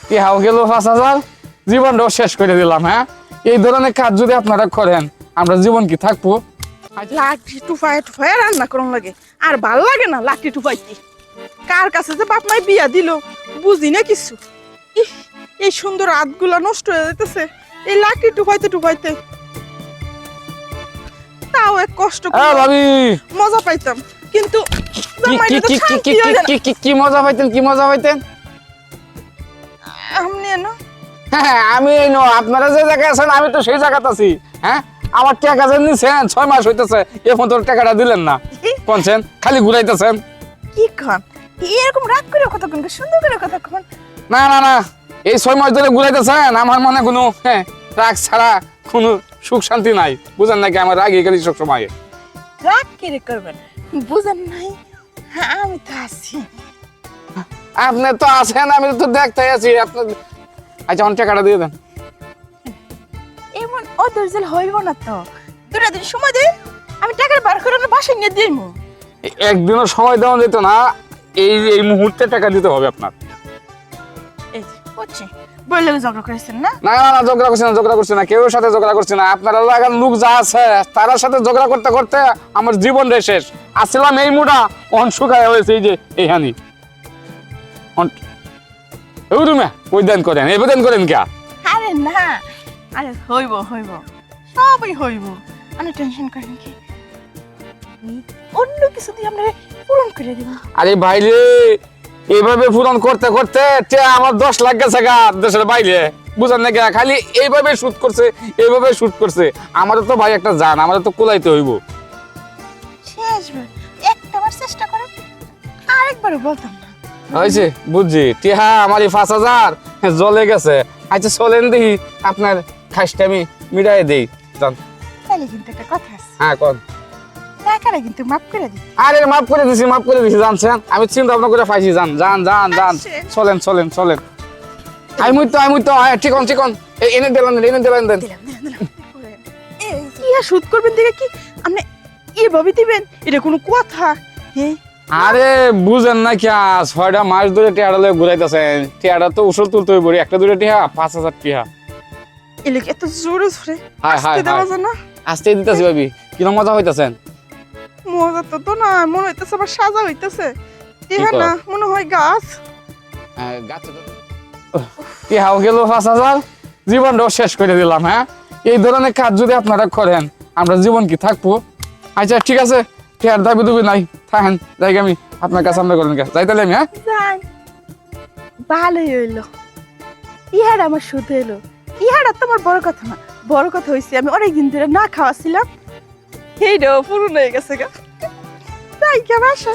টিহাও গেল 5,000, জীবনটাও শেষ করে দিলাম। হ্যাঁ, এই ধরনের কাজ যদি আপনারা করেন আমরা জীবন কি থাকবো? লাঠি টুফায় টুফায় রান্না করুন লাগে, আর ভাল লাগে না লাঠি টুফাইতে। কার কাছে যে বাপ মাই বিয়া দিল বুঝি না কিছু। ইহ, এই সুন্দর হাতগুলা নষ্ট হয়ে যেতেছে এই লাঠি টুফাইতে টুফাইতে। তাও এক কষ্ট করে ভাবি মজা পাইতাম, কিন্তু কি কি কি কি কি কি কি মজা পাইতেন, কি মজা পাইতেন? আমনি না হ্যাঁ, আমি এই নো আপনারা যে জায়গায় আছেন আমি তো সেই জায়গাতে আছি। হ্যাঁ, আমার টাকা যে নিছেন 6 মাস হইতেছে, এখন তো টাকাটা দিলেন না। কোনছেন খালি ঘুরাইতেছেন। কি খান এরকম রাগ করে কথা কোন, সুন্দর করে কথা কোন। না না না, এই 6 মাস ধরে ঘুরাইতেছেন, আমার মনে কোনো রাগ ছাড়া কোনো সুখ শান্তি নাই। বুঝেন নাকি আমার রাগই গেলি সব সময়। রাগ কেড়ে করবেন বুঝেন নাই? হ্যাঁ আমি তো আছি। আপনি তো আছেন, আমি তো দেখতে আছি আপনার। আচ্ছা আমার টাকাটা দিয়ে দেন। এমন অধৈর্য হইব না তো, 2 দিন সময় দে, আমি টাকা বার করে বাসায় নিয়ে দিই। একদিনও সময় দেওয়া যেত না, এই এই মুহূর্তে টাকা দিতে হবে আপনার। এই যে বুঝছি, বললে ঝগড়া করেছেন না? না না না, ঝগড়া করছি না, ঝগড়া করছি না, কেউ সাথে ঝগড়া করছি না। আপনারা লাগান লোক যা আছে তার সাথে ঝগড়া করতে করতে আমার জীবনটাই শেষ। আসছিলাম এই মুডা, অন শুকায় হয়েছে এই যে এই হানি। ওই দেন করেন, এই বেদেন করেন কে? আরে না, আরে হইব হইব, সবই হইব, আমি টেনশন করেন কি। অন্য কিছু দিয়ে আমরা পূরণ করে দিব। আরে ভাইরে, এইভাবে পূরণ করতে করতে আমার 10 লাখ গেছে গা দেশের বাইরে। বুঝেন না, খালি এইভাবে শুট করছে, এইভাবে শুট করছে। আমারও তো ভাই একটা জান, আমারও তো কুলাইতে হইব। শেষবার একটাবার চেষ্টা করেন, আরেকবারও বলতাম না। হয়েছে বুঝছি, টিহা আমারই 5,000 জ্বলে গেছে। আচ্ছা চলেন দেখি আপনার খাসটা আমি মিটাই দেই। তাহলে কিন্তু একটা কথা আছে, হ্যাঁ কোন? টাকাটা কিন্তু মাফ করে দিই। আরে মাফ করে দিছি, মাফ করে দিছি, জানছেন আমি চিন্তা ভাবনা করে পাইছি। যান যান যান যান, চলেন চলেন চলেন। আমি তো ঠিকন ঠিকন এনে দিলেন, এনে দিলেন দেন। কি আর সুদ করবেন দেখে কি আপনি এভাবে দিবেন? এটা কোনো কথা? হ্যাঁ আরে বুঝেন না কি, 6টা মাস ধরে টিয়াটা লয়ে ঘুরাইতেছেন। টিয়াটা তো উসল তুলতে হইব, একটা দুটো টিহা 5,000 টিহা। এলাকা এত জোরে জোরে হাই হাই দেওয়া যায় না? আস্তে দিতেছি ভাবি, কিরম মজা হইতেছেন? মজা তো না মনে হইতেছে, আবার সাজা হইতেছে। টিহা না মনে হয় গাছ। গাছে টিহাও গেল 5,000, জীবনটাও শেষ করে দিলাম। হ্যাঁ, এই ধরনের কাজ যদি আপনারা করেন আমরা জীবন কি থাকবো? আচ্ছা ঠিক আছে, টিহার দাবি দুবি নাই, থাকেন যাই আমি আপনার কাছে আমরা করেন যাই তাহলে আমি। হ্যাঁ যাই, ভালোই হইলো, ইহার আমার সুদ হইলো। ইহার তোমার বড় কথা না, বড় কথা হয়েছে আমি অনেকদিন ধরে না খাওয়াছিলাম, এইটাও পূরণ হয়ে গেছে গা। তাই কেমন আসা